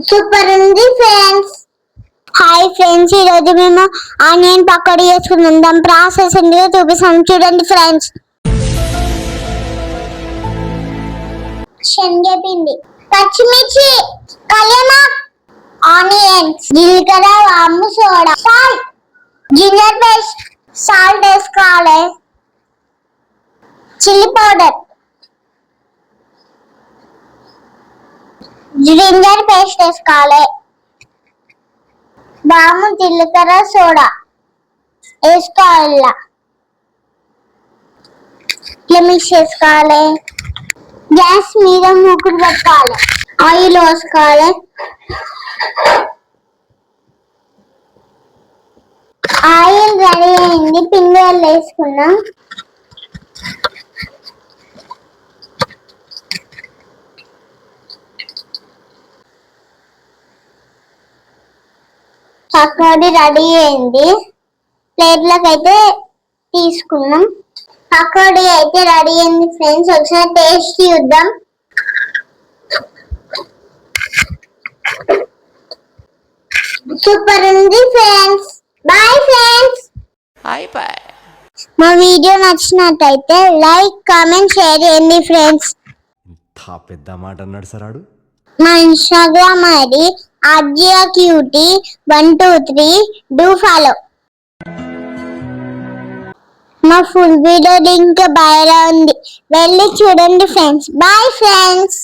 Super ఉంది friends. Hi friends, ఈరోజు మేము ఆనియన్ పకోడీ చేసుకుందాం. దాని ప్రాసెస్ ఏంటో చూపిస్తాను, చూడండి ఫ్రెండ్స్. శనగపిండి, పచ్చిమిర్చి, కళ్యామాక్, ఆనియన్స్, జీలకర్ర, వాము, soda, salt, ginger paste, salt వేసుకోవాలి, చిల్లీ పౌడర్, జింజర్ పేస్ట్ వేసుకోవాలి, వాము, జీలకర్ర, సోడా వేసుకోవాలి. ఇట్లా మిక్స్ చేసుకోవాలి. గ్యాస్ మీద మూకుడు పెట్టాలి. ఆయిల్ వేసుకోవాలి. ఆయిల్ రెడీ అయింది, పిండి వేసుకున్నాం. పకోడీ రెడీ అయింది, ప్లేట్లోకి అయితే తీసుకున్నాం. పకోడీ అయితే రెడీ అయింది ఫ్రెండ్స్, ఒకసారి టేస్ట్ చూద్దాం. సూపర్ ఉంది ఫ్రెండ్స్. Bye friends. బాయ్. మా వీడియో నచ్చినట్టయితే లైక్, కామెంట్, షేర్ చేయండి ఫ్రెండ్స్. ఇంత పెద్ద మాట అన్నాడు సార్ ఆడు. మా Instagram ID RJQT123, do follow. మా ఫుల్ వీడియో లింక్ బయట ఉంది, వెళ్ళి చూడండి ఫ్రెండ్స్. Bye friends.